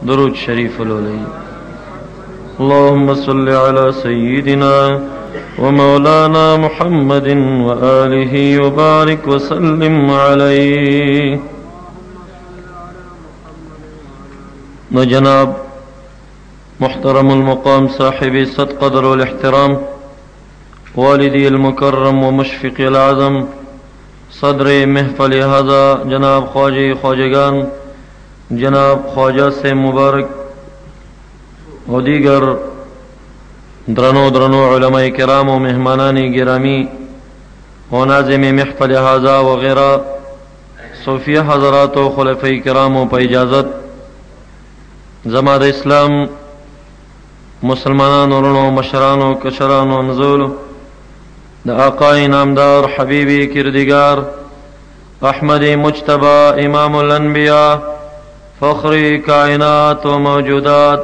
درود شریف لولئی. اللهم صل على سيدنا ومولانا محمد وآله وبارك وسلم عليه. نو جناب محترم المقام صاحب صد قدر والاحترام، والدي المكرم ومشفق العظم، صدر محفل هذا جناب خواجگان، جناب خواجہ سے مبارک و دیگر درنو علماء کرام و مہمانان گرامی و ناظم محفل هذا وغیرہ صوفیہ حضرات و خلفاء کرام و پا اجازت زماد اسلام مسلمانان ورنو مشران و کشران و نزول دا آقای نامدار حبیبی کردگار احمد مجتبی امام الانبیاء فخر کائنات و موجودات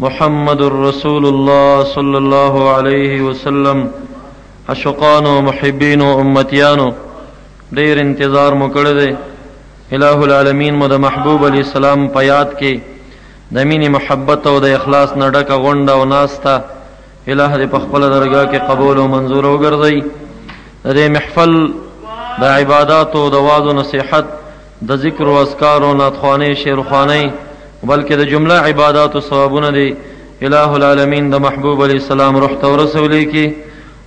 محمد الرسول اللہ صلی اللہ علیہ وسلم عشقان و محبین و امتیانو دیر انتظار مکڑدے الہ العالمین مد محبوب علیہ السلام پیات کے دمین محبت و د اخلاص نڈک غنڈا و ناستا الہ دے پخپل درگاہ کے قبول و منظور و گردئی دے محفل دا عبادات و دواز و نصیحت دا ذکر و اذکار و ناتخوانے شعر خوانے بلکہ دا جملہ عبادات و ثوابون دے الہ العالمین دا محبوب علیہ السلام رحت و رسولے کی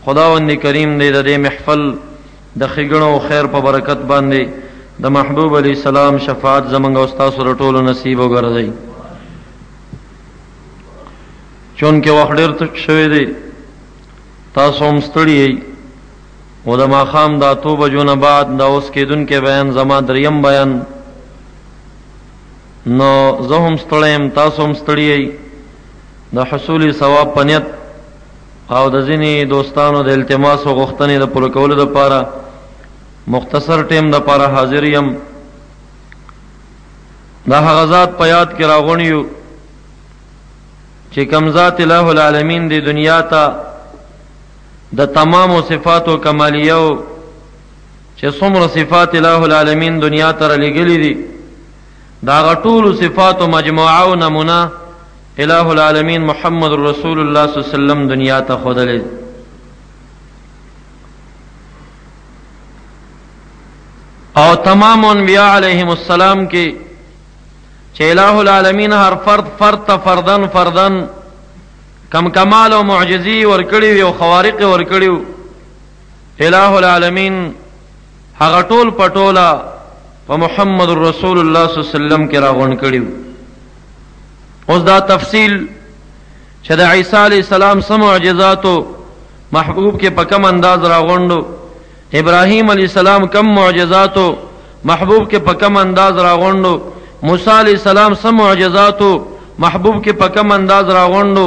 خداوند کریم دے دا محفل دا خگن و خیر پا برکت باندے دا محبوب علیہ السلام شفاعت زمنگ استاس و رطول و نصیب و گردئی. چونکہ وقت ډیر تک شوی دی تاسو هم ستړي یئ و د ماښام د 8 بجو نه بعد دا اوس کېدونکی بیان زما دریم بیان نو زه هم ستړی یم تاسو هم ستړي یئ د حصول ثواب په نیت او د ځینې دوستانو د التماس و غوښتنې د پوره کولو دپاره مختصر ټیم دپاره حاضر یم. دا هغه ذات په یاد کې راغونډ یو چې کم ذات الہ العالمین دی دنیا تا د تمام صفات و کمالیو چې څومره صفات الہ العالمین دنیا ته رالېږلي دي دا هغه ټولو صفاتو مجموعه او نمونه الہ العالمین محمد رسول الله صلی الله علیه وسلم دنیا ته ښودلی. او تمام انبیاء علیہم السلام کی چې الہ العالمین هر فرد ته فردن کم کمال و معجزی ورکړي او خوارق ورکړي الہ العالمین هغه ټول پټولا په محمد رسول الله صلی الله علیه وسلم کې راغونډ کړي. اوس دا تفصیل چې د عیسی علیہ السلام سم معجزاتو محبوب کې په کم انداز راغونډو، ابراہیم علیہ السلام کم معجزاتو محبوب کے پکم انداز راغونڈو، موسیٰ علیہ السلام سم معجزاتو محبوب کے پکم انداز راغونڈو،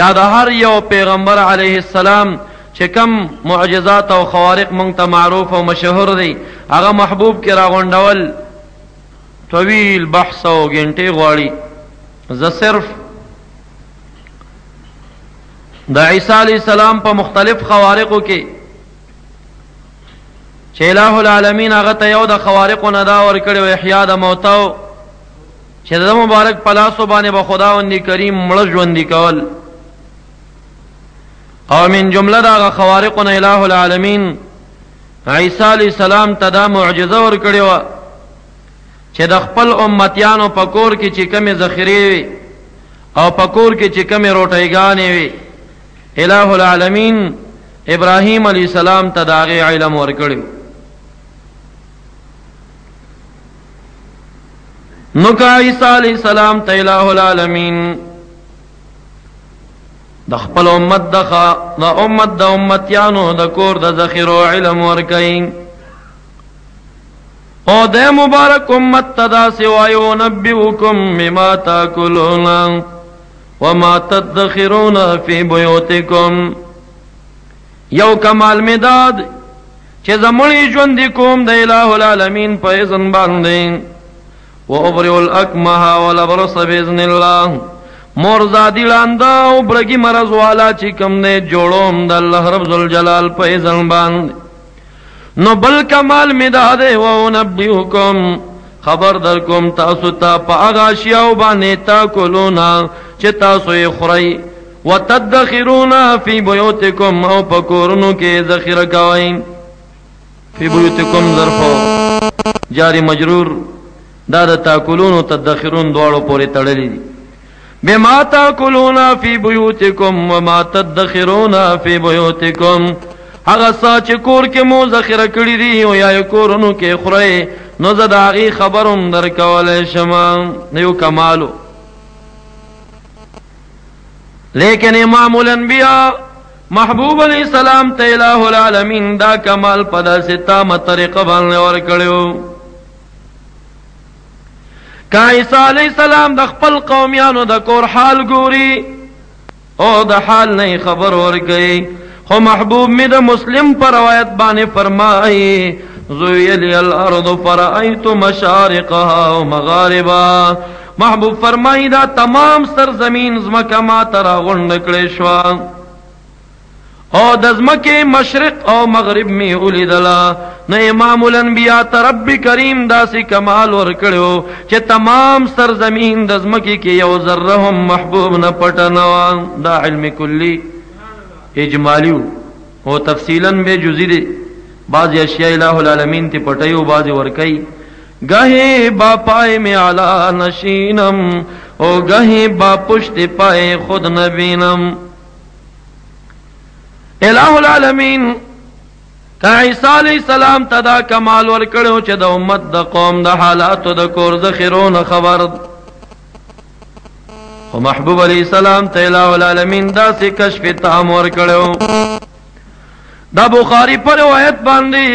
یاد ہر یو پیغمبر علیہ السلام چھ کم معجزات و خوارق منگتا معروف و مشہور دی اگا محبوب کے راغونڈول طویل بحث و گھنٹے غواڑی. ز صرف دا عیسیٰ علیہ السلام پا مختلف خوارقوں کے چې الہ العالمین هغه ته یو د خوارقو نه دا ورکړی و احیا د موتو چې د مبارک په لاسو باندې به خداوند کریم مړه ژوندي کول، او من جمله د هغه خوارقو نه الہ العالمین عیسی علیہ السلام ته دا معجزه ورکړې وه چې د خپل امتیانو په کور کې چې کمې ذخیرې وي او په کور کې چې کمې روټیګانې وي الہ العالمین ابراہیم علیہ السلام ته د هغې علم ورکړی. نو که عیسی علیہ السلام ته الہ العالمین د خپل امت د امتیانو د کور د ذخیرو علم ورکوي او د مبارک امت ته داسې وایي ونبئکم بما تاکلون وما تدخرون فی بیوتکم. یو کمال مداد چې زمړی ژوند کوم د الہ العالمین په اذن باندې و ابرئ الاکمه والابرص باذن الله مرزادی لاندا او برګي مرز والا چې کوم نه جوړوم د الله رب ذوالجلال په اذن باندې. نو بل کمال مداد و نبئکم خبر در کوم تاسو ته په هغه اشیاو باندې تاکلونا چې تاسو یې خورئ وتدخرون فی بیوتکم او په کورونو کې ذخیره کوئ. فی بیوتکم ظرف جاری مجرور دا د تاکلون او تدخرون دواړو پورې تړلي دي. بما تاکلون فی بیوتکم وما تدخرون فی بیوتکم هغه څه چې کور کې مو ذخیره کړي دي او یا کورونو کې خورئ نو زه د هغې خبر هم درکولی شم. یو کمالو لیکن امام الانبیاء محبوب علیہ السلام ته الہ العالمین دا کمال په داسې تامه طریقه باندې ورکړی. که عیسی علیہ السلام د خپل قومیانو د کور حال ګوري او د حال نه خبر ورکوي، خو محبوب می د مسلم پر روایت باندې فرمایي زوی لی الارض فرأیت مشارقها و مغاربها. محبوب فرمائی دا تمام سرزمین زمکه ما ترا غنڈ کړی شوا او د زمکه مشرق او مغرب می ولیدلا. نو امام الانبیاء ته رب کریم داسې کمال ورکړو چې تمام سرزمین د زمکه کې یو ذره هم محبوب نه پټه نه وه. دا علم کلی اجمالی او تفصیلا به جزئی دی. بعض اشیاء الہ العالمین تی پٹئی و بعض ورکی. گہے با پائے میں علا نشینم او گہے با پشت پائے خود نبینم. الہ العالمین کا عیسیٰ علیہ السلام تدا کمال ورکڑو چه دا امت دا قوم دا حالاتو دا کور ذخیرون خبر. و محبوب علیہ السلام تا الہ العالمین دا سی کشف تام ورکڑو. دا بخاری پر روایت باندې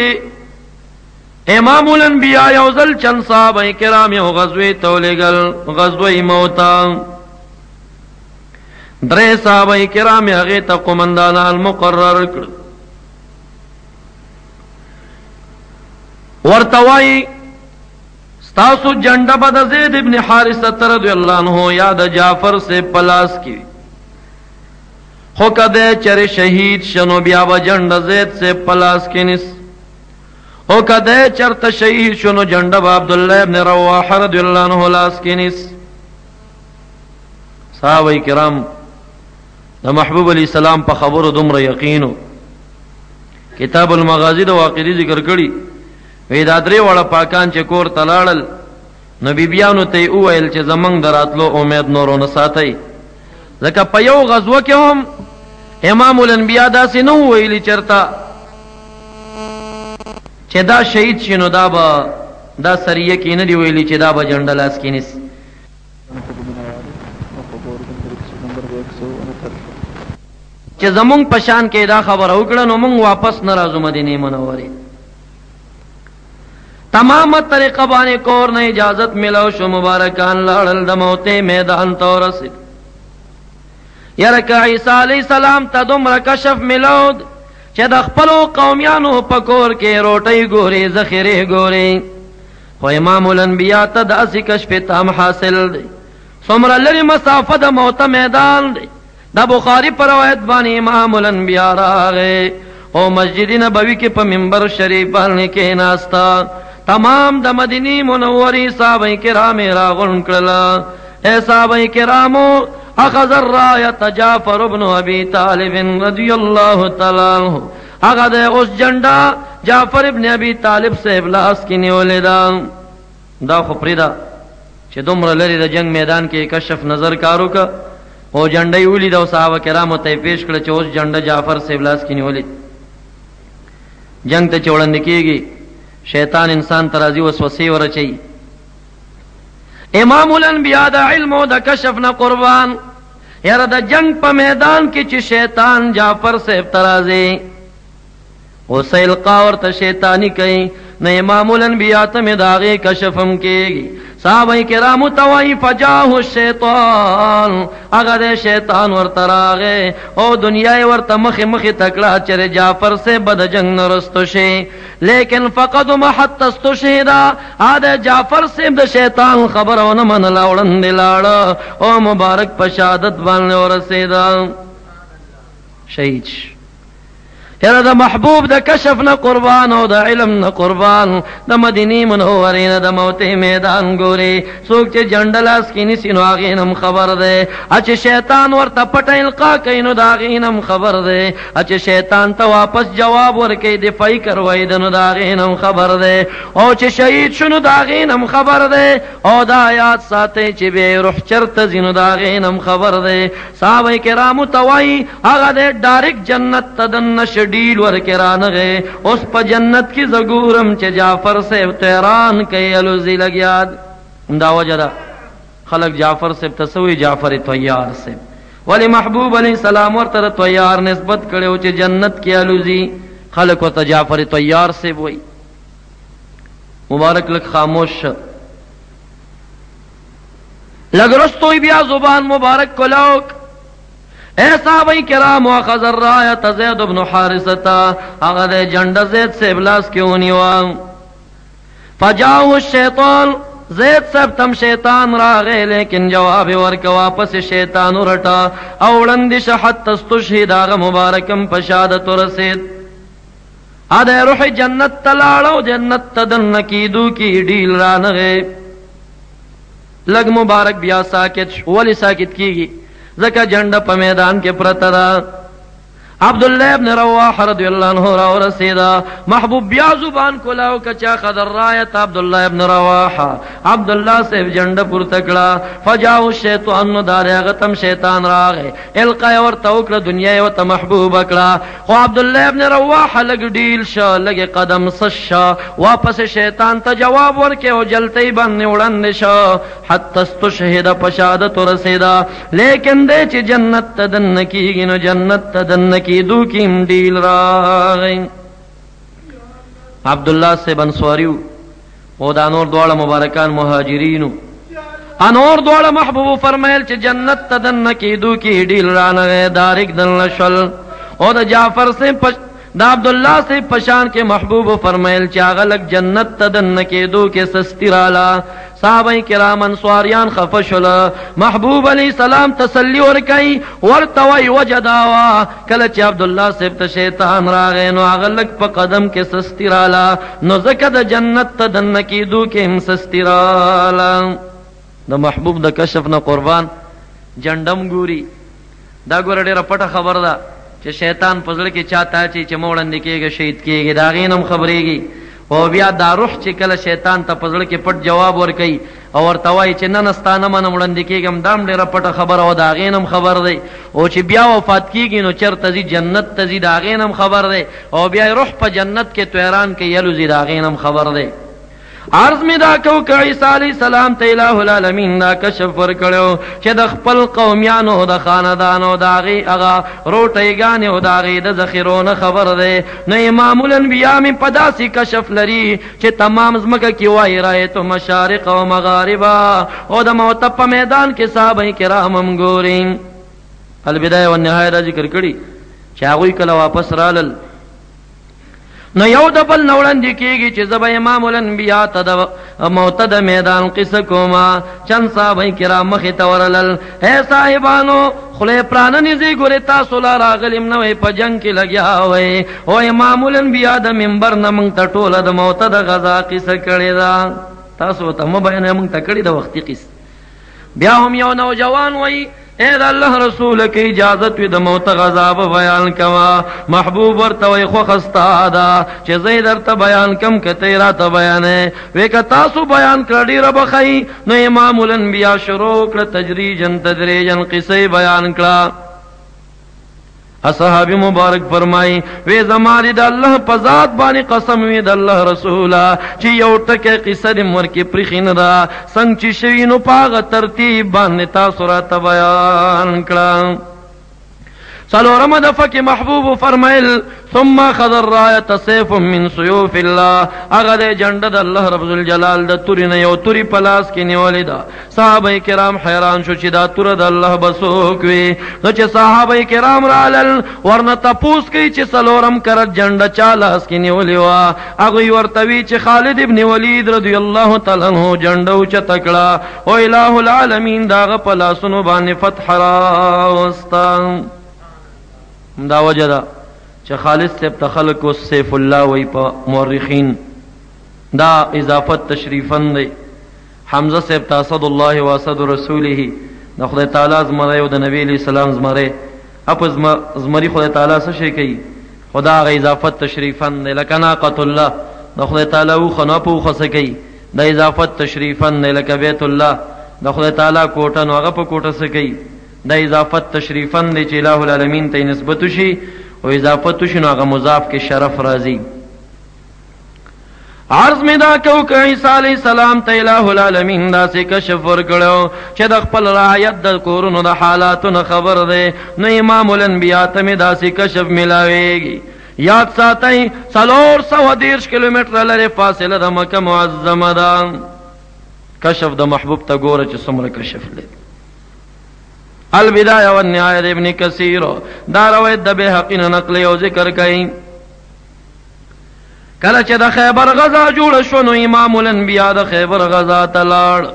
امام الانبیاء یوزل چند صحابہ کرام یو غزوه تولیگل غزوه موتا. درې صحابہ کرام هغه ته قومندانان مقرر کړ. ورته وایي ستاسو جنډه به د زید ابن حارثه رضی الله عنه یا د جعفر سے پلاس کی، خو کده چر شهید شنو بیا و جنډه زید سے پلاس کی نس، او کده چرته شهید شنو جنډه با عبدالله ابن رواحه رضی الله عنه لاس کی نس. صحابه کرام د محبوب علیہ السلام په خبرو دومره یقینو. کتاب المغازی د واقعي ذکر کړي وی دا درې وړه پاکان چې کور ته لاړل نو بیبیانو ته یې وویل چې زمونږ د راتلو امید نور ونه ساتئ، ځکه په یو غزوه کې هم امام الانبیاء داسې نه وویلي چېرته چې دا شهید شي نو دا به دا سریه کې نه دي ویلي چې دا به جنډه لاس کې نیسي. چې زمونږ په شان کې دا خبره وکړه نو مونږ واپس نه راځو مدینې منورې. تمام طریقه باندې کور نه اجازت ملو شو، مبارکان لاړل د موتې میدان ته ورسېد. یاره که عیسی علیہ السلام ته دومره کشف ملو چې د خپلو قومیانو په کور کې روټۍ ګوري ذخیرې ګوري، خو امام الانبیاء ته داسې کشف تام حاصل دی. څومره لرې مسافه د موته میدان دی. دا بخاری پر روایت باندې امام الانبیاء راغی او مسجد نبوی کې په منبر شریف باندې کېناستا. تمام د مدینی منورې صحابه کرام راغونډ کړل. اے صحابه کرامو اخذ الرايه جعفر ابن ابي طالب رضی الله تعالی عنہ. هغه د اوس جنډا جعفر ابن ابي طالب صاحب لاس کې نیولې ده. دا خو پریدا چې دومره لري د جنگ میدان کې کشف نظر کارو کا او جنډې ولید او صحابه کرامو ته پیش کړ چې اوس جنډا جعفر صاحب لاس کې نیولې. جنگ ته چوړند کېږي، شیطان انسان ترازی وسوسه ورچي. امام الانبیاء دا علم او دا کشف نه قربان. یاره د جنگ په میدان کې چې شیطان جعفر صاحب ترازی او سیلقا ورته شیطانی کوي نو امام الانبیاء ته مې د هغې کشف هم کېږي. صحابه کرامو ته وایي فجاه الشیطان، هغه د شیطان ورته راغی او دنیا یې ورته مخې مخې تکړه چې جعفر صاحب به د جنګ نه رستو شي، لیکن فقدم حتی استشهدا. د جعفر صاحب د شیطان خبره ونه منله، وړاندې لاړه او مبارک په شهادت باندې ورسېده، شهید. یره د محبوب د کشف نه قربان او د علم نه قربان د مدینه منورې نه د موت میدان ګوري څوک چې جندلاس کې نسی نو هغه نم خبر ده چې شیطان ورته پټ القا کوي نو دا هغه نم خبر ده چې شیطان ته واپس جواب ورکړي دفاعي کوي نو دا هغه نم خبر ده او چې شهید شنو دا هغه نم خبر ده او دا آیات ساتي چې به روح چرته زینو دا هغه نم خبر ده صحابه کرام توای هغه د ډایرک جنت تدن ډیل ورکرانغه اوس په جنت کی زګورم چې جعفر سے تهران کوي الوزی لګیاد دا وجدا خلق جعفر سے تسوی جعفر طیار سے ولی محبوب علیہ السلام ورته طیار نسبت کړو چې جنت کی الوزی خلق ورته جعفر طیار سے وای مبارک لک خاموش لګرستوی بیا زبان مبارک کلاوک اے صحابہ کرام واخذ الرایت زید بن حارثتا اغد جنڈ زید سے ابلاس کیوں نیوا فجاؤ الشیطان زید سب تم شیطان راغے لیکن جواب ورک واپس شیطان رٹا اوڑندش حتی استشہد آغا مبارکم پشادت رسید آدھے روح جنت تلاڑو جنت تدنکیدو کی ڈیل رانغے لگ مبارک بیا ساکت ولی ساکت کی گی زکا جنڈ پا میدان کے پرتدا عبداللہ ابن رواح رضی اللہ عنہ را رسیدا محبوب بیا زبان کلاو کچا خدر رایت عبداللہ ابن رواح عبداللہ سے جنڈ پر تکڑا فجاو الشیطان دار غتم شیطان راغے القا اور توکل دنیا و محبوب اکڑا خو عبداللہ ابن رواح لگ ڈیل شا لگ قدم سشا واپس شیطان تا جواب ورکے و جلتی بن اڑن شا حتی استشہد پشادت رسیدا لیکن دے چی جنت تدن کی گنو جنت تدن کی دو کیم ڈیل راغیں عبداللہ سے بنسواریو او دا نور دوڑا مبارکان مہاجرینو انور دوڑا محبوب فرمیل چی جنت تدن کی دو کی ڈیل رانغے دارک دن لشل او دا جعفر سے دا عبداللہ سے پشان کے محبوب فرمیل چاغلق جنت تدن کے دو کے سستی رالا صحابہ کرام انصاریان خفشل محبوب علیہ السلام تسلی ورکئی ورتوی وجداوا کلچ عبداللہ سے شیطان راغے نو اغلق پا قدم کے سستی رالا نو زکد جنت تدن کی دو کے ہم سستی رالا دا محبوب دا کشف نا قربان جنڈم گوری دا گورا دیر پٹا خبر دا چې شیطان پزړه کې چاته چې موړند کېږي شهید کېږي دا غینم خبرېږي او بیا دا روح چې کله شیطان ته پزړه کې پټ جواب ور کوي او ورته وایي چې نن ستانه من موړند کېږم دام ډېره پټه خبر او دا غینم خبر دی او چې بیا وفات کېږي نو چرته ځي جنت ته ځي دا غینم خبر دی او بیا روح په جنت کې طیران کې یلوځي دا غینم خبر دی عرض می دا کو کہ عیسیٰ علیہ السلام ته الہ العالمین دا کشف ورکړو چې د خپل قومیانو د خاندانو دا غي اغا روټیګان او دا غي د ذخیرونه خبر ده نه امام الانبیاء می پداسي کشف لري چې تمام زمکه کی وای رایت مشارق او مغاربا او د موت په میدان کې صحابه کرام هم ګورین البدایه والنهایه دا ذکر کړي چې هغه کله واپس رالل نو یو دبل نوړند کېږي چې زب امام الانبیاء ته موت د میدان قصه کوما چند صحابه کرام مخې ته ورلل اے صاحبانو خله پراننی زی ګورې تاسو لا راغلم نوې په جنگ کې لګیا وای او امام الانبیاء د منبر نه مونږ ته ټوله د موت د غزا قصه کړې ده تاسو ته مبین مونږ ته کړې د وختي قصه بیا هم یو نوجوان وای اے دا اللہ رسول کی اجازت وی دا موت غذاب بیان کما محبوب ورتوی خو خستا دا چه زیدر تا بیان کم کتیرا تا بیانے وی کتاسو بیان کردی رب خی نو امام الانبیاء شروع کر تجریجن تدریجن قصے بیان کرا اصحابی مبارک فرمائی وی زمانی دا اللہ پزاد بانی قسم وی دا اللہ رسولا چی یو ٹکے قصہ دی مرکی پریخین دا سنگ چی شوینو پاغ ترتیب بانی تاثرات بیان کرام سلورم دفعہ کی محبوب فرمائل ثم خذ الرایت سیف من سیوف اللہ اغد جنڈد اللہ رب الجلال دا توری نیو توری پلاس کی نیولی دا صحابہ کرام حیران شو چی دا تورد اللہ بسوکوی نو چی صحابہ کرام رالل ورنہ تپوس کی چی سلورم کرد جنڈ چالاس کی نیولی وا اغوی ورطوی چی خالد ابن ولید رضی اللہ تعالیٰ عنہ جنڈو چا تکڑا و الہ العالمین داغ پلاسنو بانی فتح راوستا دا وجہ دا چې خالد صاحب ته خلق او سیف الله وی په مورخین دا اضافت تشریفن دی. حمزه صاحب ته اسد الله و اسد رسوله د خدای تعالی زمری او د نبی علیہ السلام زمری اپ زمری خدای تعالی څه شي کوي خدا غ اضافت تشریفن دی. لکه ناقۃ الله د خدای تعالی او خنا په خصه کوي د اضافت تشریفن دی. لکه بیت الله د خدای تعالی کوټه نو هغه په کوټه څه کوي د اضافت تشریفن دی چې الہ العالمین ته نسبت شي او اضافت شي نو هغه مضاف کې شرف راځي. عرض میں دا کو کہ عیسیٰ علیہ السلام ته الہ العالمین دا سے کشف ورکړو چې د خپل رعایت د کورونو د حالاتونو خبر دی نو امام الانبیاء ته دا سے کشف ملاویږي. یاد ساتئ 430 کیلومتر لري فاصله د مکه معظمه ده. کشف د محبوب ته ګوره چې څومره کشف لري. البدایه والنهایه د ابن کثیر دا روایت د بیهقی نه نقل او ذکر کوي. کله چې د خیبر غزا جوړ شو نو امام الانبیاء د خیبر غزا ته لاړ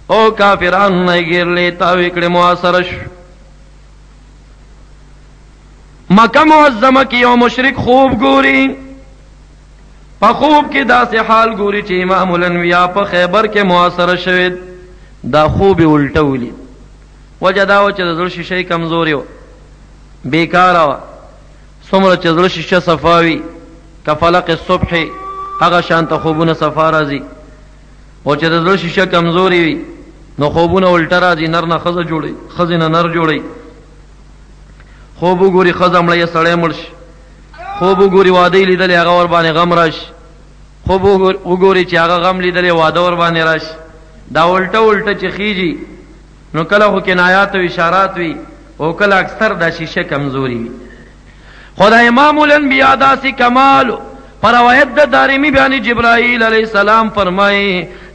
او کافرانو نه ګیرلې تاوی کړې محاصره شو. مکه معظمه کې یو مشرک خوب ګوري په خوب کې داسې حال ګوري چې امام الانبیاء په خیبر کې محاصره شوی. دا خوب الټه ولید. وجه دا و چې د زړه شیشه کمزوري و بیکاره وه. څومره چې زړه شیشه صفا وي کفلق الصبح هغه شانته خوبونه صفا راځي او چې د زړه شیشه کمزوري وي نو خوبونه الټه راځي. نر نه ښځه جوړوي ښځې نه نر جوړوي. خوب وګوري ښځه مړه یې سړی مړ شي. خوب وګوري واده یې لیدلی هغه ور باندې غم راشي. خوب وګوري چې هغه غم لیدلی واده ور باندې راشي. دا الټه الټه چې خیږي نو کله خو کنایات او اشارات وي او کله اکثر دا شیشه کمزوري وي. خدا امام الانبیاء داسی کمال پر روایت د دارمی بیانی جبرائیل علیہ السلام فرمائے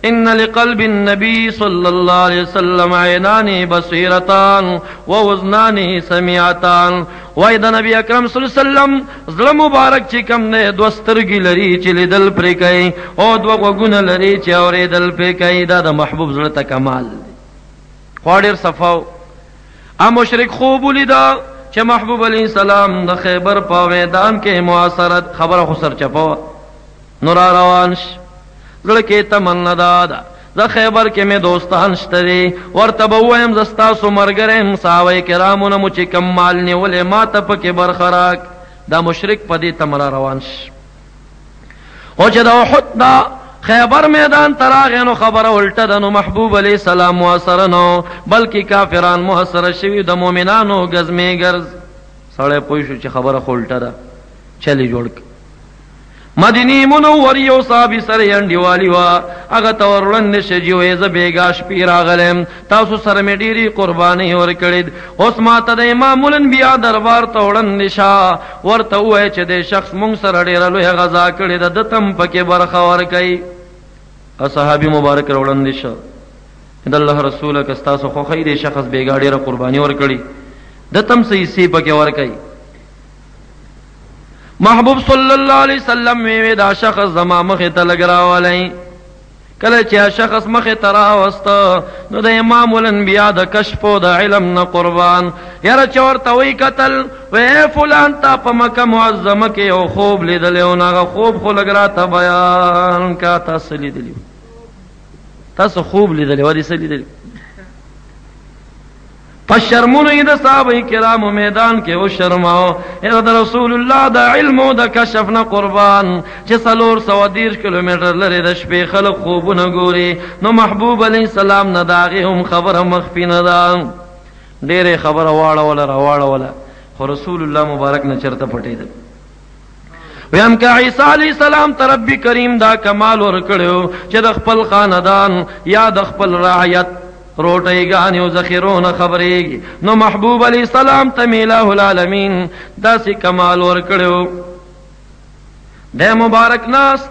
ان لقلب النبی صلی اللہ علیہ وسلم عینان بصیرتان ووزنان سمیعتان. وای د نبی اکرم صلی اللہ علیہ وسلم زړه مبارک چې کم نه دو سترګې لري چې لیدل پرې کوي او دو غوږونه لري چې اورېدل پرې کوي. دا د محبوب زړه ته کمال دی. خو ډېر صفاو ا مشرک خوب ولیدا چې محبوب علیہ السلام د خیبر په میدان کې معاصرت خبره خو سرچپه نور روان ش. زړه کې تمنا ده د خیبر کې مې دوستان شته دي ورته به ووایم زه ستاسو ملګری یم. صحابه کرامو نه مو چې کم مال نیولی ما ته پکې برخه راک. دا مشرک په دې تمنا روان ش. او چې د احد دا خیبر میدان تراغه نو خبره الټه ده نو محبوب علیہ السلام محاصره نو بلکې کافران محاصره شوي د مؤمنانو ګزمې ګرز. سړی پوه شو چې خبره خو الټه ده چلی جوړ مدینی منور یو صحابي سره انډیوالي وه هغه ته ور وړاندې شه چې وایي زه بېګا شپې راغلم تاسو سره مې ډېرې قربانۍ ورکړې اوس ما ته د امام الانبیاء دربار ته وړاندې شه ورته ووایه چې دې شخص مونږ سره ډېره لویه غذا کړې ده ده ته هم پکې برخه ورکوي. صحابي مبارک را وړاندې شه د الله رسوله که ستاسو خوښوي دې شخص بېګا ډېره قرباني ورکړي ده ته هم څه حصې پکې ورکوي. محبوب صلی اللہ علیہ وسلم میں دا شخص زما مخی تا لگ راولی. کله چې شخص مخی تا راوستا نو دا امام الانبیاء دا کشف و دا علم نا قربان یرا چورتوی قتل و اے فلان تا پا مکہ معظمہ کے او خوب لی دلیو ناغا خوب خو لگ را تا بیان کا تاس لی دلیو تاس خوب لی دلیو ودی سلی دلیو پس شرمونو د صحابه کرامو میدان کې او شرماو د رسول الله د علم او د کشف نه قربان چې 430 کیلومتر لري د شپې خلق خوبونه ګوري نو محبوب علیہ السلام نه داغه هم خبره مخفي نه ده ډېرې خبره واړوله خو رسول الله مبارک نه چرته پټېدل. ویم که عیسی علیہ السلام ته رب کریم دا کمال ورکړو چې د خپل خاندان یا د خپل رعیت روٹی گانی و ذخیرون خبریگی نو محبوب علیہ السلام تمیلہ العالمین دا سی کمال ورکڑیو. دے مبارک ناس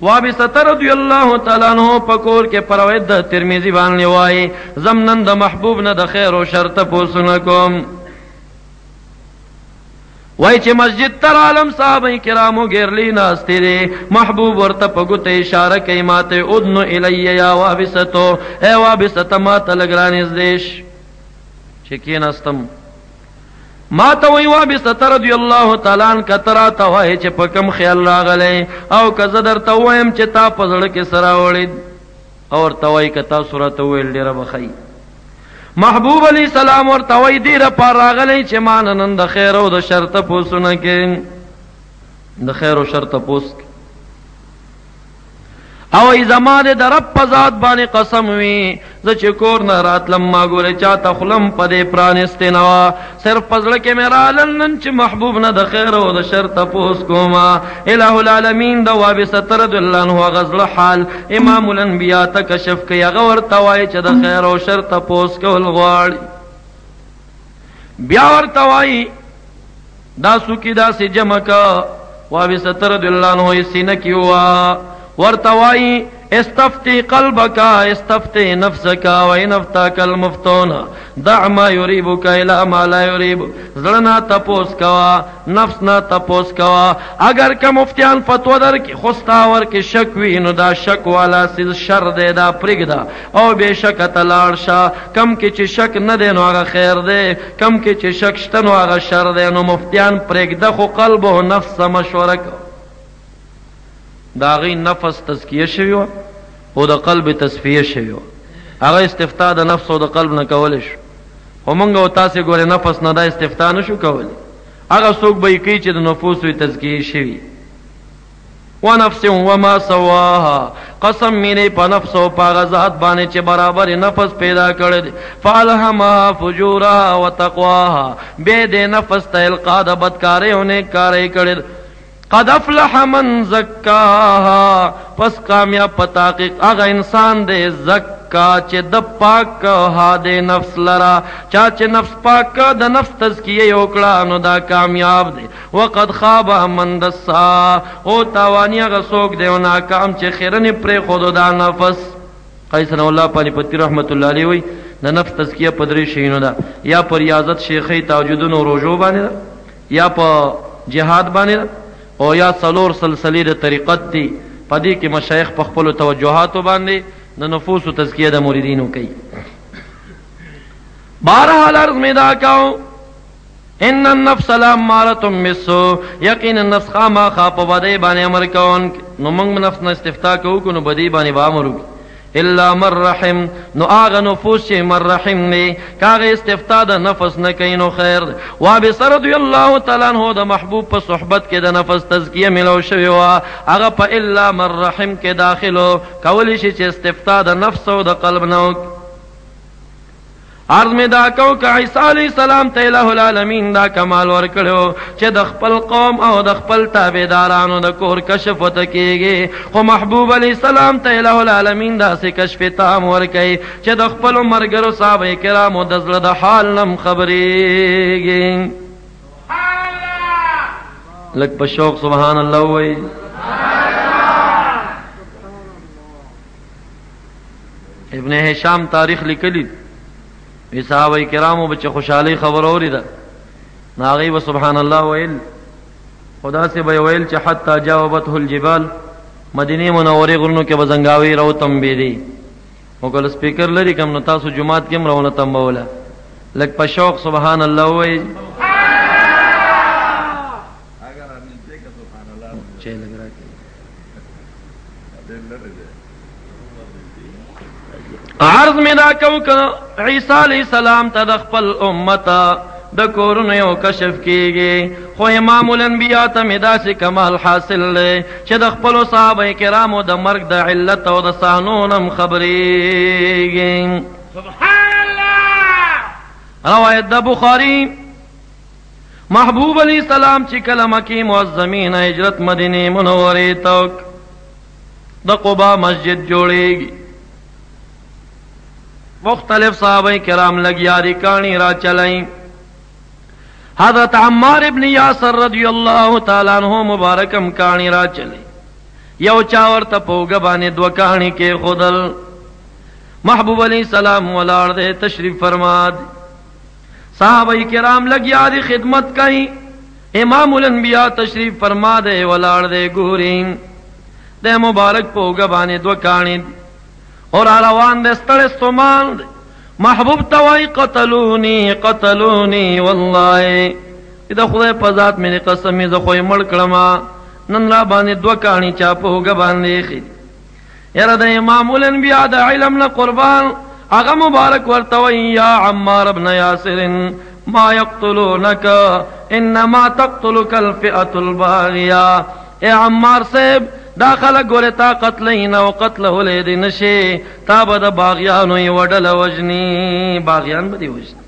وابستہ رضی اللہ تعالیٰ عنہ پکور کے پروید دا ترمیزی بانلی وائی زمنن دا محبوب نا دا خیر و شرط پوسنکم وای چې مسجد تر عالم صحابه کرامو ګرلی ناستی دی محبوب ورته په ګوته اشاره کوي ماته ادنو الی یا وابستو اے وابسته ماته لګ رانږدې ش چې کېناستم ما ته وی وابسته رضی الله تعالی عنہ کترا ته وای چې په کوم خیال راغلی او که زه درته وایم چې تا په زړه کې سره وړي او ورته وای که تاسو راته وویل ډېره به ښه محبوب علیه السلام ورته وای دې دپاره راغلی چې ما نه نن د خیر او د شر تپوسونه کې د خیر او شر تپوس کې او ای زما د رب په ذات باندې قسم وي زه چې کور نه راتلم ما ګورې چاته خولم په دې پرانستې نه وه صرف په زړه کې مې رالل نن چې محبوب نه د خیر او د شر تپوس کومه الہ العالمین د وابسته رضی الله عنه هغه زړه حال امام الانبیا ته کشف کوي هغه ورته وایي چې د خیر او شر تپوس کول غواړي بیا ورته وایي دا څوکي داسې جمع که وابسته رضی الله عنه یې سینه کې ووه ورتوائی استفتی قلبك استفتی نفسك وإن افتاك المفتون دع ما يريبك إلى ما لا يريب زړه تپوس کوا نفس نه تپوس کوا اگر که مفتیان فتوا در کې خوستا ور کې شک وي نو دا شک والا سیز شر دی دا پرېږده او بې شکه ته لاړ شه کم کې چې شک نه دی نو هغه خیر دی کم کې چې شک شته نو هغه شر دی نو مفتیان پرېږده خو قلب او نفس مشوره کوه دا غي نفس تزکیه شوی و او د قلب تصفیه شوی و هغه استفتاء د نفس او د قلب نه کول شو خو مونږ او تاسې ګورې نفس نه دا استفتاء نشو کولی هغه څوک به یې کوي چې د نفوس وي تزکیه شوي ونفس وما سواها قسم مینه په نفس او په هغه ذات باندې چې برابر نفس پیدا کړی دی فالهمها فجورها وتقواها بیا دې نفس ته القا د بدکارۍ او نیککارۍ کړی قد افلح من زکاها پس کامیاب په تحقیق هغه انسان دی زکا چې د پاک ها د نفس لرا چا چې نفس پاک د نفس تزکیه یې وکړه نو دا کامیاب دی وقد خاب من دسا او تاوانی هغه څوک دی او ناکام چې خیرنې پرېښودو دا نفس قیس الله پانی پتی رحمت الله علیه وی د نفس تزکیه په درې شیانو ده یا په ریاضت شیخۍ تهجدونو او روژو باندې ده یا په جهاد باندې ده او یا څلور سلسلې د طریقت دي په دې کې مشایخ په خپلو توجهاتو باندې د نفوسو تزکیه د مریدینو کوي بهرحال عرض مې دا کوم ان النفس لامارة بالسوء یقینا النفس خامخا په بدۍ باندې امر کوونکی نو موږ نفس نه استفتاء کوو که نو بدۍ باندې به امر وکړي الا من رحم نو آغا نفوس چه من رحم نی کاغ استفتاء دا نفس نکی نو خیر وابس رضی اللہ تعالیٰ عنہ دا محبوب پا صحبت کے دا نفس تزکیه ملو شویوا آغا پا الا من رحم کے داخلو کولیشی چه استفتاء دا نفس و دا قلب نوک عرض میں دا کو کہ عیسیٰ علیہ السلام ته الہ العالمین دا کمال ورکړو چې د خپل قوم او د خپل تابعدارانو د کور کشف وته کېږي خو محبوب علیہ السلام ته الہ العالمین دا سه کشف تام ورکړي چې د خپل مرګرو صحابه کرامو د زړه د حال نم خبرېږي لک په شوق سبحان الله وای ابن هشام تاریخ لیکلی صحابه کرامو بچ خوشحالی خبر اوریدا ناغي و سبحان الله ویل خدا سے به ویل چې حتی جاوبته الجبال مدینه منوره غرونو کې بزنګاوي رو تم بيدي او کله سپیکر لري کوم نو تاسو جمعات کې مرونه تم بوله لک په شوق سبحان الله وی اگر ان دې کې سبحان الله چې لګ راکې عرض میں دا کو کہ عیسیٰ علیہ السلام تا د خپل امتا د کورونو یو کشف کیږي خو امام الانبیاء ته مدا سے کمال حاصل لے چې د خپل صحابه کرامو د مرګ د علت او د سانونم خبرېږي سبحان الله روایت د بخاری محبوب علیہ السلام چې کله مکی معظمین هجرت مدینه منوره تک د قباء مسجد جوړېږي مختلف صحابہ کرام لگیاری کانی را چلائیں حضرت عمار ابن یاسر رضی اللہ تعالیٰ عنہ مبارکم کانی را چلے یو چاور تپوگا بانے دو کانی کے خودل محبوب علیہ السلام ولار دے تشریف فرما دے صحابہ کرام لگیاری خدمت کئی امام الانبیاء تشریف فرما دے ولار دے گورین دے مبارک پوگا بانے دو کانی دے اور روان دے ستڑے سمان دے محبوب توای قتلونی قتلونی والله دا خدای په ذات مې قسم زه خو یې مړ کړم نن را باندې دوه کاڼي چا په اوږه باندې ایښي یاره د امام الانبیا د علم نه قربان هغه مبارک ورته وایي یا عمار ابن یاسر ما یقتلونک انما تقتلک الفئة الباغیه اے عمار صاحب دا خلق گوره تا قتلین او قتل ہولی دی نشی تا با دا باغیانو ی وڈل وجنی باغیان با دی وجنی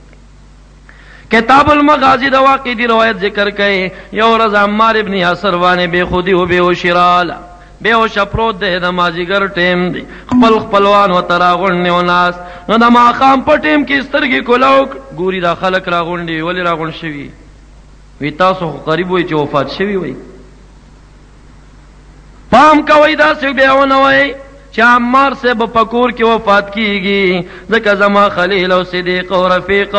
کتاب المغازی دا واقعی دی روایت ذکر کئی یو رز عمار ابن یاسر وانے بے خودی و بے ہوشی رالا بے ہوش اپروت دے دا مازیگر ٹیم دی خپل خپلوان و تراغن و ناس نو دا ماخام پر ٹیم کی استرگی کلاوک گوری دا خلق راغن دی ولی راغن شوی وی تاسو قریب ہوئی چی وفات شوی ہوئی پام کوي دا څه بیاونه وای چې عمار صاحب پکور کې وفات کیږي ځکه زما خلیل او صدیق او رفیق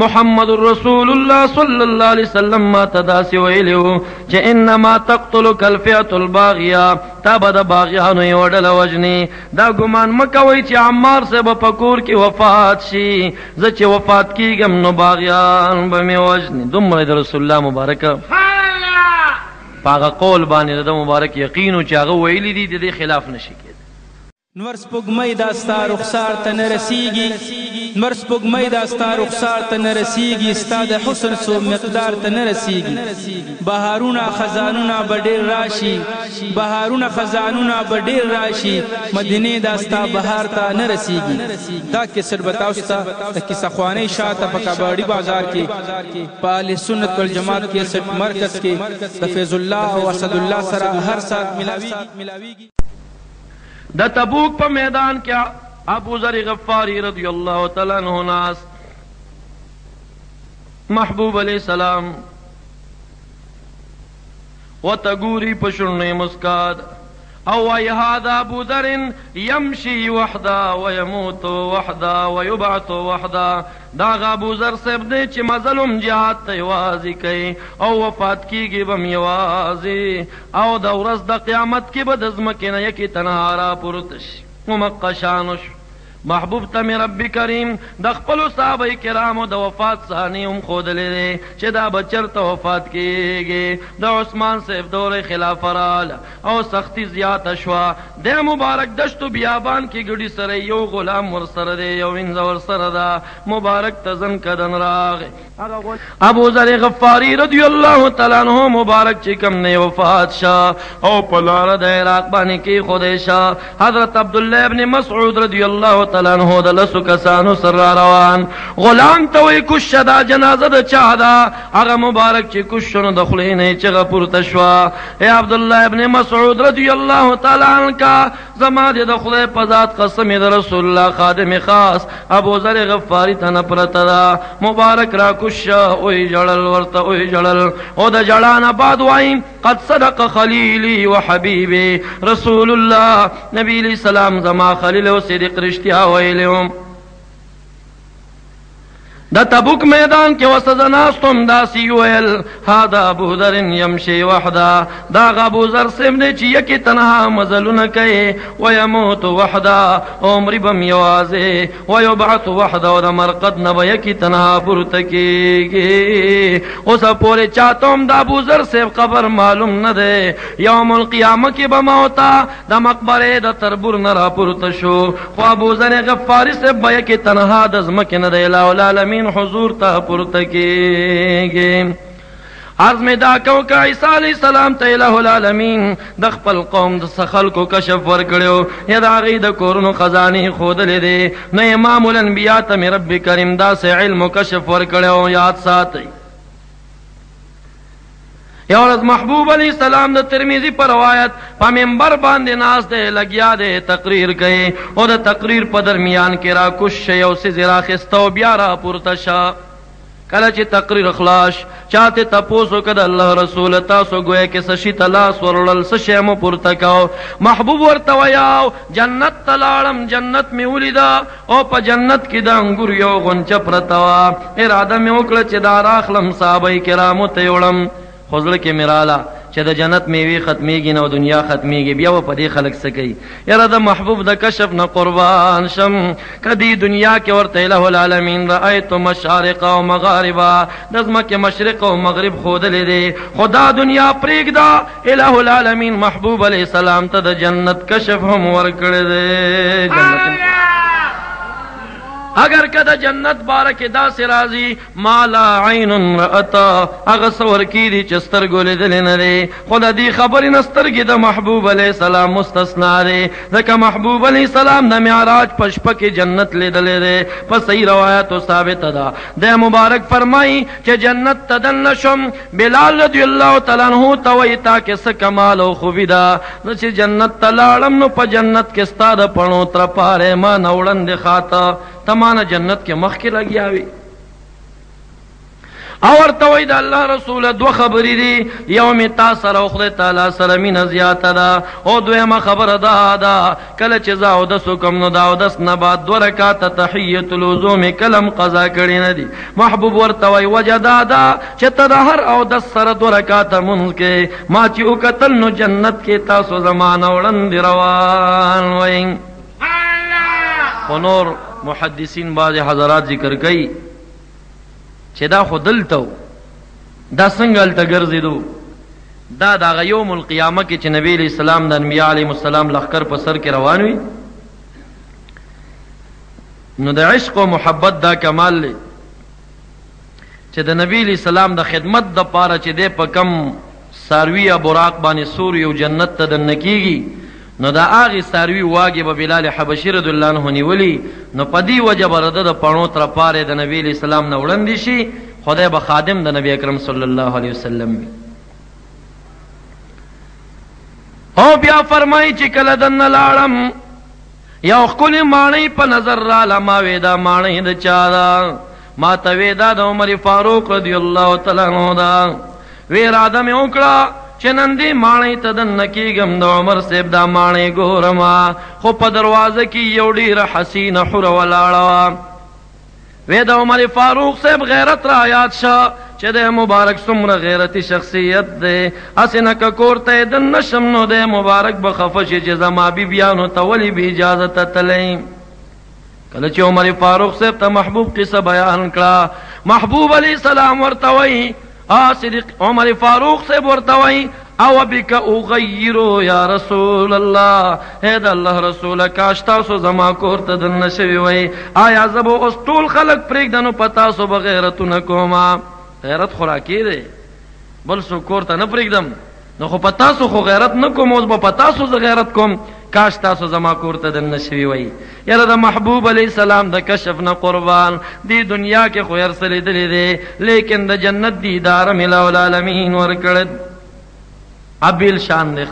محمد رسول الله صلی الله علیه وسلم ما تداسي ویلو چې انما تقتلک الفئة الباغیه تا به د باغیانو یو ډله وجني دا ګمان مکوئ چې عمار صاحب پکور کې وفات شي زه چې وفات کیږم نو باغیان به مې وجني دومره د رسول الله مبارک پاغه قول باندې د مبارک یقینو چې هغه ویلی دي د خلاف نشي کېد نور سپوږمۍ دا ستا رخسار ته نه رسیږي نور سپوږمۍ دا ستا رخسار ته نه رسیږي ستا د حسن څو مقدار ته نه رسیږي بهارونه خزانونه به ډېر راشي بهارونه خزانونه به ډېر راشي مدینې دا ستا بهار ته نه رسیږي دا کیسټ به تاسو ته د کیسه خوانۍ شاته په کباړي بازار کې په اهل سنت والجماعت کیسټ مرکز کې د فیض الله او اسد الله سره هر سات ملاویږي دا تبوک پا میدان کیا ابو ذر غفاری رضی اللہ تعالیٰ عنہ ناس محبوب علیہ السلام و تگوری پشن مسکاد او هذا ابو ذر يمشي وحده ويموت وحده ويبعث وحده دا ابو ذر صاحب دے چې مظلوم جهاد ته یوازې کوي او وفات کیږي بم یوازې او د ورځ د قیامت کې به د ځمکې نه یکی تنها را پورته شي ومقشانو شو محبوب ته مې رب کریم د خپلو صحابه کرامو د وفات ثاني هم ښودلی دی چې دا به چېرته وفات کېږي د عثمان صاحب دورې خلافه راله او سختي زیاته شوه دی مبارک دشتو بیابان کې ګډي سره یو غلام ورسره دی یو وینځه ورسره ده مبارک ته زن کدن راغی ابو ذر غفاری رضی الله تعالی عنہ مبارک چې کوم نه وفات شه او په لاره د عراق باندې کېښودی شه حضرت عبدالله ابن مسعود رضی الله تعالی عنہ د لسو کسانو سره روان غلام ته وایي کوشه دا جنازه د چا ده هغه مبارک چې کوشه نو د خولې نه یې چغه پورته شوه ای عبدالله ابن مسعود رضی الله تعالی عنه زما د خدای په ذات قسم د رسول الله خادم خاص ابو ذر غفاری ته نه پرته ده مبارک را کوشه اوی جړل ورته اوی جړل او د جړانه بعد وایي قد صدق خلیلی وحبیبی رسول الله نبی علیہ السلام زما خلیل او صدیق رشتیا ویلم دا تبوک میدان کې وسه ناستم داسې ویل هذا ابو ذر یمشي وحده دا ابو ذر صاحب دی چې یکې تنها مزلونه کوي ویموت وحده عمر بم یوازې ویبعث وحده او د مرقد نه به یکې تنها پورته کېږي اوسه پورې چاته هم د ابو ذر صاحب قبر معلوم نه دی یوم القیامه کې به موته د مقبرې د تربور نه راپورته شو خو ابو ذر غفاري صاحب به یکې تنها د ځمکې نه دی اله العالمین حضور تا پورته کېږي عرض میں دا کو کہ عیسیٰ علیہ السلام ته الہ العالمین د خپل قوم د خلکو کشف ورکړو یا د هغې د کورونو خزانې ښودلې دی نو امام الانبیا ته مې رب کریم داسې علم و کشف ورکړو یاد ساتئ یا ورځ محبوب علیہ السلام د ترمذی پر روایت په منبر باندې ناست دی لګیا دی تقریر کوي او د تقریر په درمیان کې را کوش شي او څیز یې راخیسته او بیا را پورته شه کله چې تقریر خلاص چاته تپوس وکړه د الله رسول تاسو ګویا کې څه شي ته لاس وروړل څه شی مو پورته کو محبوب ورته ویاو جنت ته لاړم جنت مې ولیده او په جنت کې د انګور یو غونچه پرته وه اراده مې وکړه چې دا راخلم صحابه کرامو ته یوړم خو زړه کې مې راله چې د جنت میوې ختمیږي نو دنیا ختمیږي بیا و په دې خلک څه کوي یاره د محبوب د کشف نه قربان شم کدی دنیا کې ورته الہ العالمین رأیت مشارق او مغاربا د ځمکې مشرق او مغرب ښودلې دی خدا دنیا پرېږده الہ العالمین محبوب علیہ السلام ته د جنت کشف هم ورکړی دی جنت اگر کده جنت بارک دا سرازی ما لا عین رأتا اغه سور کی دی چستر ګولې دل نه دی خدا دی خبر نستر کی د محبوب علیہ السلام مستثنا دی ځکه محبوب علیہ السلام د معراج پشپ کې جنت لیدل دی په صحیح روایت ثابت ده د مبارک فرمای چې جنت تدن شم بلال رضی الله تعالی عنہ تویتا کې س کمال او خوبی دا چې جنت تلاړم نو په جنت کې ستاد پڼو تر پاره ما نوړند خاطه تمانا جنت کے مخ کے لگیاوی اور توید اللہ رسول دو خبری دی یوم تا سر او خدای تعالی سر مین زیاده دا او دویمه خبر دا کله چې زاو د سکم نو داو دس نه بعد دو رکعات تحیت الوضو کلم قضا کړي نه دي محبوب ورتوي وجدا دا چې تدهر او د سر دو رکعات مونږ کې ما چې وکتل نو جنت کې تاسو زمانہ وړاندې روان وای نور محدثین بعض حضرات ذکر کئی چې دا خو دلته دا څنګه هلته ګرځېدو دا دغه یوم القیامه کې چې نبی علیہ السلام د انبیاء علیهم السلام لښکر په سر کې روان وي نو د عشق و محبت دا کمال دی چې د نبی علیہ السلام د خدمت د پاره چې دی په کم ساروی یا براق باندې سور یو جنت ته دننه کېږي نو دا آغی ساروی واگی با بلال حبشی رضی اللہ عنہ نیولی نو پا دی وجہ برده دا پانو تر پاره دا نبی علیہ السلام نوڑندی شی خدای با خادم دا نبی اکرم صلی اللہ علیہ وسلم بی او بیا فرمائی چی کل دن لارم یو خکل مانی پا نظر را لما ویدا مانی دا چادا ما تا ویدا دا عمر فاروق رضی اللہ تعالی عنہ دا ویرادا میں اکڑا چنندی مانی تدن کیگم دا عمر سیب دا مانی گورما خو پا دروازه کی یو ډیر حسین حور ولاړه وی دا عمر فاروق سیب غیرت را یاد شا چې د مبارک سمره غیرتی شخصیت ده اسنه کورته دن نشم نو د مبارک بخفش چې زما بی بیانو تولی بی اجازه تلیم کله چې عمر فاروق سیب ته محبوب قصه بیان کړه محبوب علی السلام ورتوي صدق عمر فاروق سے برتوئی او بک اغیرو یا رسول اللہ اے دا اللہ رسول کاشتا سو زما کورت دن نشوی وی آیا زبو اس طول خلق پریک دنو پتا سو بغیرتو نکوما غیرت خوراکی دے بل سو کورتا نپریک دم نو خو پتا سو خو غیرت نکوم اوز با پتا سو غیرت کوم کاش تاسو زما کورته د نشوي وای یاره د محبوب علی السلام د کشف نه قربان دی دنیا کې خو هر څه لیدلی دی لیکن د جنت دیدار ملا العالمین ورکړ ابیل شان دی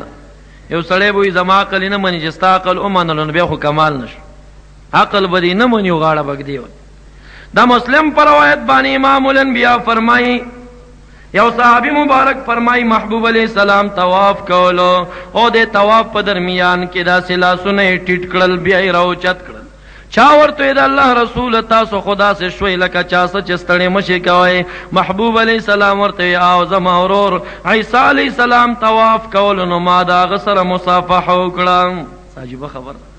یو سړی وای زما عقل نه مني چې ستا عقل ومنلو نو بیا خو کمال نشو عقل بدی نه مني غاړه بګدی دا مسلم پر روایت باندې امام الانبیاء فرمایي یو صحابی مبارک فرمائی محبوب علیہ السلام طواف کولو او دے طواف پا درمیان کی دا سلا سنے ٹیٹ کڑل بیائی رو چت کڑل چاورتو دا اللہ رسول تاسو خدا سے شوئی لکا چاسا چستڑی مشی کوئے محبوب علیہ السلام ورتوی آو زما ورور عیسیٰ علیہ السلام طواف کولو نو ما دا غسر مصافحو کڑم ساجبہ خبر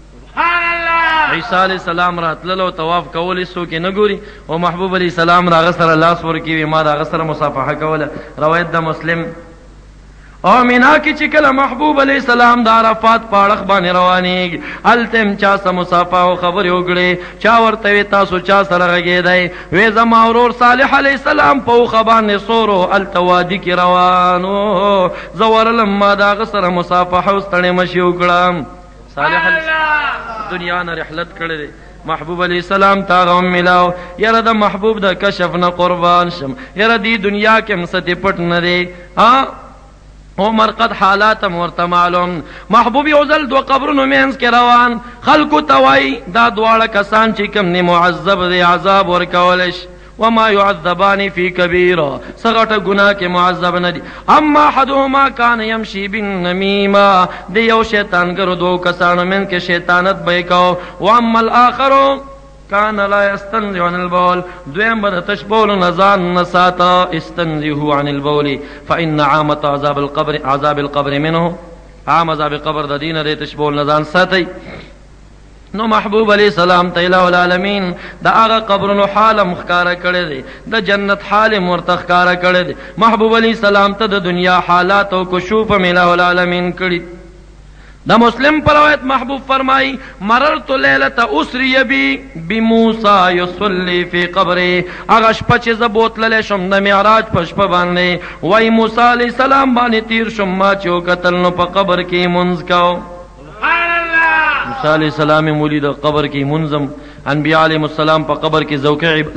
عیسیٰ علیہ السلام رات للو طواف کولی سو کې نګوري او محبوب علیہ السلام را غسر الله سور کې ما دا غسر مصافحه کوله روایت د مسلم او مینا کې چې کله محبوب علیہ السلام د عرفات پاړخ باندې رواني التم چا سم مصافحه او خبر وګړي چا ورته تاسو چا سره غږیدای وې زما ورور صالح علیہ السلام په خبان سورو التوادی کې روانو زور لما دا غسر مصافحه واستړې مشي وکړم صالح دنیا نه رحلت کړی محبوب علیہ السلام تا غم ملاو یاره د محبوب د کشف نه قربان شم یاره دی دنیا کې مستی پټ نه دی عمر قد حالات ورته معلوم محبوب یوزل دو قبرونو مینس کې روان خلقو توای دا دواړه کسان چې کوم نه معذب دی عذاب ورکولش وما يعذبان في كبيرة سغٹ گناہ کے معذب ندی اما حدهما كان يمشي بالنميمة دی یو شیطان کرو دو کسانو من کے شیطانت بیکاو واما الاخر کان لا یستنزه عن البول دویم به د تش بول نه ځان نه ساته استنزهوا عن البول فان عامة عذاب القبر منه عام عذاب قبر د دینه د تش بول نه ځان ساتئ. نو محبوب علیہ السلام ته الہ العالمین دا هغه قبرونو حال مخکاره کړی دی، د جنت حال مرته ښکاره کړی دی. محبوب علیہ السلام ته د دنیا حالات او کشوف هم الہ العالمین کړي. دا مسلم پر روایت محبوب فرمائی مررت لیلت اسری بی بموسی یصلی فی قبره هغه شپه چې زه بوتللی شم د معراج په شپه باندې وای موسی علیہ السلام باندې تیر شم ما چې وکتل نو په قبر کې منځ کو. موسی علیہ السلام مولید قبر کی منظم انبیاء علیہ السلام په قبر کې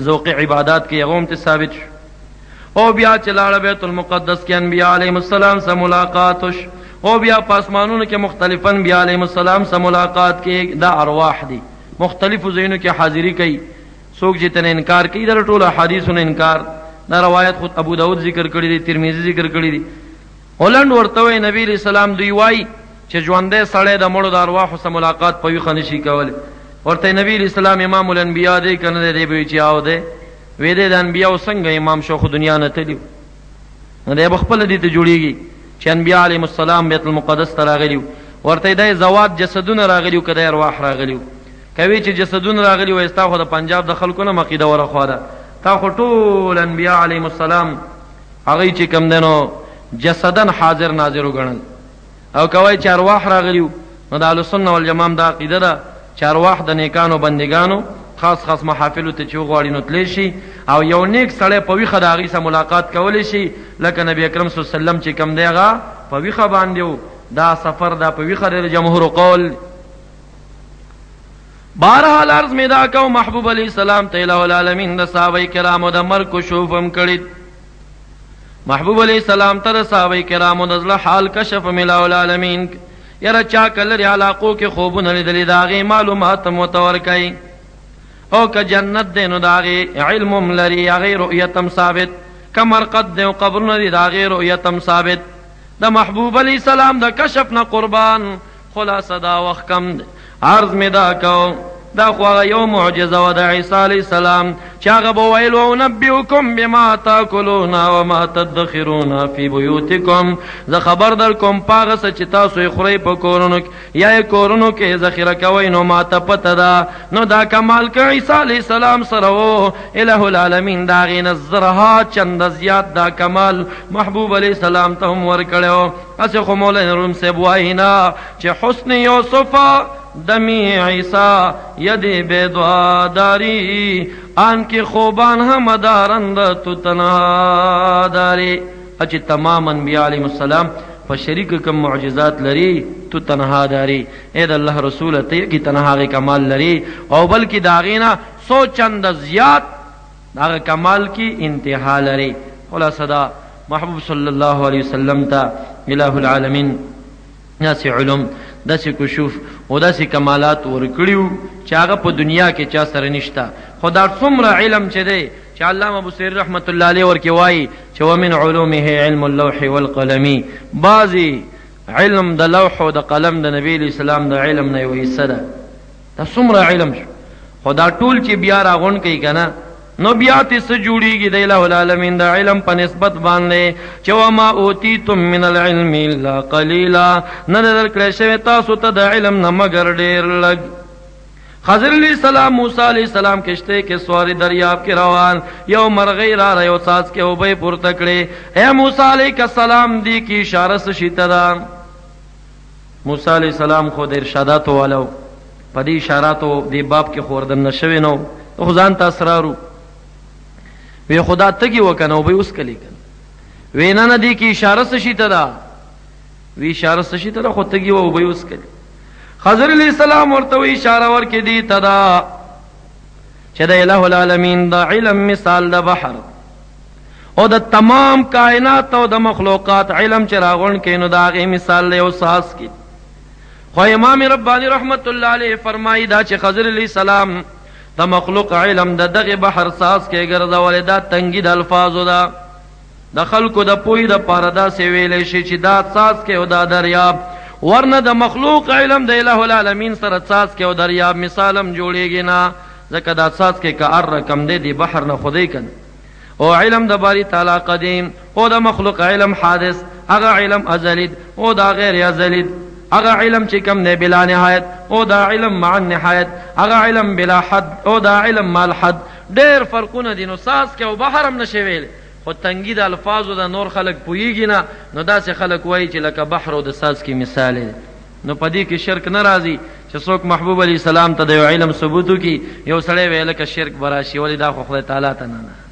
ذوق عبادات کې هغه هم ته ثابت شو. او بیا چې لاړه بیت المقدس کې انبیاء علیہ السلام سره ملاقات وش او بیا په اسمانونو کې مختلف انبیاء علیہ السلام سره ملاقات کې دا ارواح دي مختلفو ځایونو کې حاضری کوي. څوک چې تن انکار کوي در ټولو حدیثونو انکار. دا روایت خود ابو داود ذکر کړی دی، ترمذی ذکر کړی دی. هولند ورته نبی علیہ السلام دوی وای چې ژوندې سړی د مړو د ارواحو سره ملاقات په ویښه نشي کولی. ورته نبی علیہ السلام امام الانبیاء دی که نه دی؟ به چې او دی وی دی د انبیاءو څنګه امام شو خو دنیا نه تلي نو دی به خپله دې ته جوړېږي چې انبیاء علیهم السلام بیت المقدس ته راغلي وو. ورته دی زوات جسدونه راغلي وو که دی ارواح راغلي وو؟ کوي چې جسدونه راغلي وو ستا خو د پنجاب د خلکو نه عقیده ورخوا ده، تا خو ټول انبیاء علیهم السلام هغوی چې کوم دی نو جسدن حاضر ناظر وګڼل. او کوي چې ارواح راغلیو نو د اهلسنه والجماعه دا عقیده ده چې ارواح د نیکانو بندگانو خاص خاص محافلو ته چې وغواړي نو تللی شي او یو نیک سړی په ویښه د هغې سره ملاقات کولی شي لکه نبی اکرم صلی الله علیه وسلم چې کوم دی هغه په ویښه باندې و. دا سفر دا په ویښه دی د جمهورو قول. بهرحال عرض مې دا کو محبوب علیه السلام ته الہ العالمین د صحابه کرامو د مرګ کشوف هم کړي. محبوب علیہ السلام ته د صحابه کرامو د زړه حال کشف الہ العالمین. یاره چا که لرې علاقو کې خوبونه لیدلي د هغې معلومات هم ورته ورکوي او که جنت دی نو د هغې علم هم لري هغې رؤیت هم ثابت، که مرقد دی او قبرونه دي د هغې رؤیت هم ثابت. د محبوب علیہ السلام د کشف نه قربان خلاصه دا وخت کم دی. عرض مې دا کو دا خو هغه یو معجزه وه د عیسی علیه السلام چې هغه به ویل وانبئکم بما تاکلون وما تدخرون فی بیوتکم زه خبر در کوم په هغه څه چې تاسو یې خورئ په کورونو کې یا یې کورونو کې ذخیره کوئ نو ما ته پته ده. نو دا کمال که عیسی علیه السلام سره و الہ العالمین د هغې نه زرها چنده زیات دا کمال محبوب علیه السلام ته هم ورکړی و. هسې خو مولانا روم صاحب وایي نه چې حسن یوسفه دمی عیسی ید بیدوا داری آن کی خوبان هم دارند تو تنها داری. اچھی تمام انبیاء علیہ السلام په شریک کم معجزات لري تو تنها داری. اے د الله رسول ته کی تنها غی کمال لري او بلکې داغینا سو چند زیات داغ کمال کی انتہا لري. خلاصہ دا محبوب صلی اللہ علیہ وسلم تا الہ العالمین داسې علم داسې کشوف او داسې کمالات ورکړي چې هغه په دنیا کې چا سره نشته. خو دا څومره علم چې دی چې علامه ابوسعید رحمت الله علیه ورکې وایي چې ومن علومه علم اللوح والقلم بعضې علم د لوح او د قلم د نبي علیه السلام د علم نه یوه حصه ده. دا څومره علم شو خو دا ټول چې بیا راغونډ کوي که نه نو بیا ته څه جوړېږي د الہ العالمین د علم په نسبت باندې چې وما اوتیتم من العلم الا قلیلا نه ده درکړی شوی تاسو ته د علم نه مګر ډېر لږ. خضر علیہ السلام موسی علیہ السلام کشتے کے سواری دریاب کے روان یو مرغی را رہے ساز کے اوبے پر تکڑے اے موسی علیہ السلام دی کی اشارہ سشیتا دا. موسی علیہ السلام خود ارشاداتو والو پدی اشاراتو دی باب کے خوردن نشوی نو خزان تا اسرارو وی خدا تگی وکنو بی اس کلی کن وی نانا دی کی اشارہ سشیتا دا وی اشارہ سشیتا دا خود تگی و بی اس کلی. خضر علیہ السلام ورتوی اشارہ ورکی دی تدا چه دا الہ العالمین دا علم مثال دا بحر او دا تمام کائنات او دا مخلوقات علم چراغن کے نو دا آغی مثال لے او ساس کی. خو امام ربانی رحمت اللہ علیہ فرمائی دا چه خضر علیہ السلام دا مخلوق علم دا دغی بحر ساس کے گرزا ولی دا تنگی دا الفاظو دا خلقو دا پوی دا پاردا سے ویلے شی چی دا ساس کے او دا دریاب ورنہ دا مخلوق علم دا الہ العالمین سر ساس کے او دریاب مثالم جوڑے گی نا ځکه دا ساز کې که ار رقم دی دی بحر نه خودی کن او علم د باری تعالی قدیم او د مخلوق علم حادث هغه علم ازلی او دا غیر ازلی هغه علم چې کم نه بلا نهایت او دا علم مع النهایت هغه علم بلا حد او دا علم مع الحد ډېر فرقونه دي نو ساز کې او بحر هم نشي ویل خو تنګي د الفاظو د نور خلق پوهیږي نه نو داسې خلق وایي چې لکه بحر او د ساز کې مثال دی نو پدې کې شرک نه راځي چې څوک محبوب علیه السلام ته د یو علم ثبوت وکړي یو سړی ویل لکه شرک براشي ولې دا خو خدای تعالی ته نه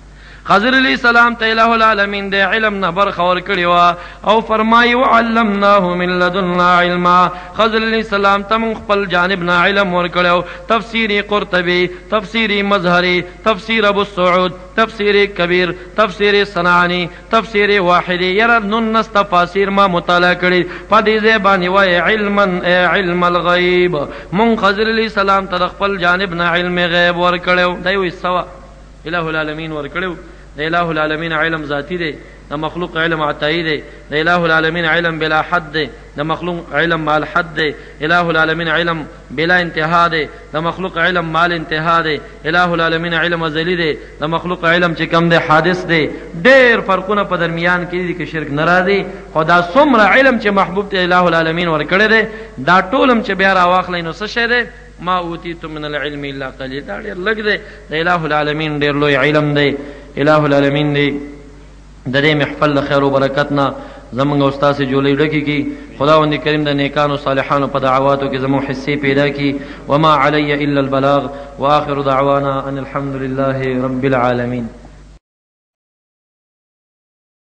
خضر علیہ السلام ته الہ العالمین د علم نه برخه ورکړې وه او فرمایي وعلمناه من لدنا علما خضر علیہ السلام ته موږ خپل جانب نه علم ورکړی تفسیر قرطبي تفسیر مظهري تفسیر ابو السعود تفسیر کبیر تفسیر صنعانی تفسیر واحدی یره نن تفاسیر ما مطالعه کړي په دې ځای باندې وایي علما علم الغیب موږ خضر علیہ السلام ته خپل جانب نه علم غیب ورکړی دی وایي سوا الہ العالمین ورکړو د الہ العالمین علم ذاتی دی د مخلوق علم عطائی دی د الہ العالمین علم بلا حد دی د مخلوق علم مال حد دی الہ العالمین علم بلا انتها دی د مخلوق علم مال انتها دی الہ العالمین علم ازلی دی د مخلوق علم چې کم دی حادث دی ډېر فرقونه په درمیان کې دي کې شرک ناراضي خو دا څومره علم چې محبوب ته الہ العالمین ورکړی دی دا ټولم چې بیا راواخلی نو څه شی دی ما اوتیتم من العلم الا قلیل دا ډېر لږ دی د الہ العالمین ډېر لوی علم دی الہ العالمین دی د دې محفل د خیر او برکت نه زمونږ او ستاسې جولۍ ډکې کړي خداوند کریم د نیکانو صالحانو په دعواتو کې زموږ حصې پیدا کړي وما علی الا البلاغ واخر دعوانا ان الحمد لله رب العالمین